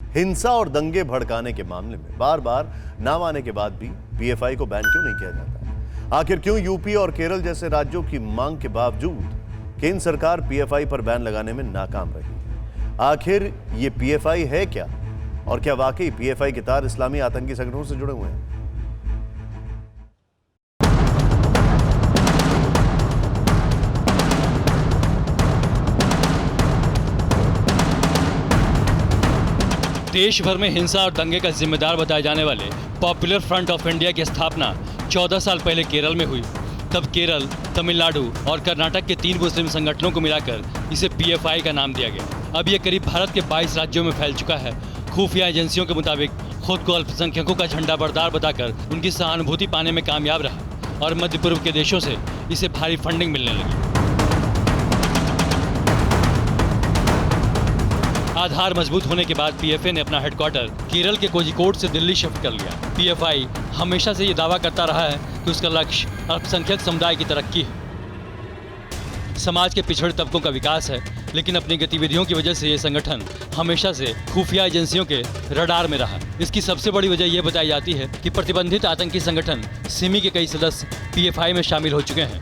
हिंसा और दंगे भड़काने के मामले में बार बार नाम आने के बाद भी पीएफआई को बैन क्यों नहीं किया जाता? आखिर क्यों यूपी और केरल जैसे राज्यों की मांग के बावजूद केंद्र सरकार पीएफआई पर बैन लगाने में नाकाम रही है? आखिर ये पीएफआई है क्या, और क्या वाकई पीएफआई के तार इस्लामी आतंकी संगठनों से जुड़े हुए हैं? देश भर में हिंसा और दंगे का जिम्मेदार बताए जाने वाले पॉपुलर फ्रंट ऑफ इंडिया की स्थापना 14 साल पहले केरल में हुई। तब केरल, तमिलनाडु और कर्नाटक के 3 मुस्लिम संगठनों को मिलाकर इसे पीएफआई का नाम दिया गया। अब यह करीब भारत के 22 राज्यों में फैल चुका है। खुफिया एजेंसियों के मुताबिक खुद को अल्पसंख्यकों का झंडा बरदार बताकर उनकी सहानुभूति पाने में कामयाब रहा और मध्य पूर्व के देशों से इसे भारी फंडिंग मिलने लगी। आधार मजबूत होने के बाद पीएफए ने अपना हेडक्वार्टर केरल के कोझिकोड से दिल्ली शिफ्ट कर लिया। पीएफआई हमेशा से ये दावा करता रहा है कि उसका लक्ष्य अल्पसंख्यक समुदाय की तरक्की है, समाज के पिछड़े तबकों का विकास है। लेकिन अपनी गतिविधियों की वजह से ये संगठन हमेशा से खुफिया एजेंसियों के रडार में रहा। इसकी सबसे बड़ी वजह यह बताई जाती है कि प्रतिबंधित आतंकी संगठन सिमी के कई सदस्य पीएफआई में शामिल हो चुके हैं।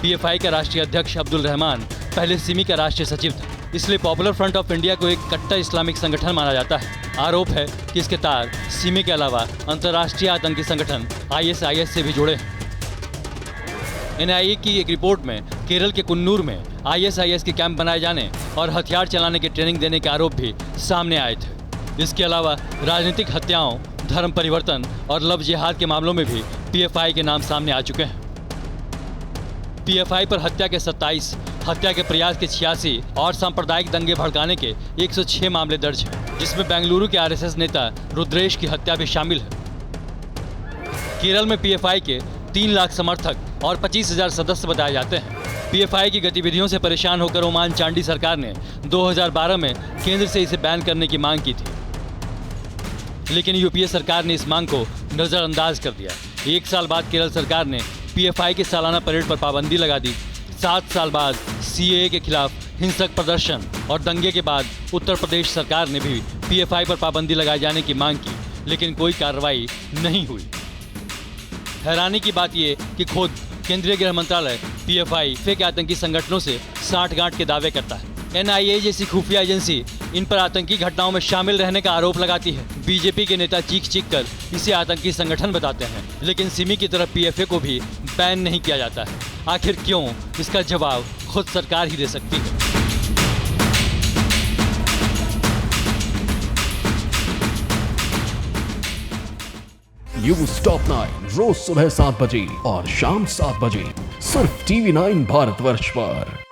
पीएफआई का राष्ट्रीय अध्यक्ष अब्दुल रहमान पहले सिमी का राष्ट्रीय सचिव था, इसलिए पॉपुलर फ्रंट ऑफ इंडिया को एक कट्टर इस्लामिक संगठन माना जाता है। आरोप है कि इसके तार सिमी के अलावा अंतर्राष्ट्रीय आतंकी संगठन आईएसआईएस से भी जुड़े हैं। एनआईए की एक रिपोर्ट में केरल के कुन्नूर में आईएसआईएस के कैंप बनाए जाने और हथियार चलाने की ट्रेनिंग देने के आरोप भी सामने आए थे। इसके अलावा राजनीतिक हत्याओं, धर्म परिवर्तन और लव जिहाद के मामलों में भी पीएफआई के नाम सामने आ चुके हैं। पीएफआई पर हत्या के 27, हत्या के प्रयास के 86 और सांप्रदायिक दंगे भड़काने के 106 मामले दर्ज हैं, जिसमें बेंगलुरु के आरएसएस नेता रुद्रेश की हत्या भी शामिल है। केरल में पीएफआई के 3 लाख समर्थक और 25,000 सदस्य बताए जाते हैं। पीएफआई की गतिविधियों से परेशान होकर ओमान चांडी सरकार ने 2012 में केंद्र से इसे बैन करने की मांग की थी, लेकिन यूपीए सरकार ने इस मांग को नजरअंदाज कर दिया। 1 साल बाद केरल सरकार ने पीएफआई के सालाना परेड पर पाबंदी लगा दी। 7 साल बाद सीएए के खिलाफ हिंसक प्रदर्शन और दंगे के बाद उत्तर प्रदेश सरकार ने भी पीएफआई पर पाबंदी लगाए जाने की मांग की, लेकिन कोई कार्रवाई नहीं हुई। हैरानी की बात यह कि खुद केंद्रीय गृह मंत्रालय पीएफआई के आतंकी संगठनों से साठगांठ के दावे करता है। एनआईए जैसी खुफिया एजेंसी इन पर आतंकी घटनाओं में शामिल रहने का आरोप लगाती है। बीजेपी के नेता चीख कर इसे आतंकी संगठन बताते हैं, लेकिन सिमी की तरफ पीएफए को भी बैन नहीं किया जाता है। आखिर क्यों? इसका जवाब खुद सरकार ही दे सकती है। न्यूज़ टॉप 9 रोज सुबह 7 बजे और शाम 7 बजे सिर्फ TV9 भारतवर्ष पर।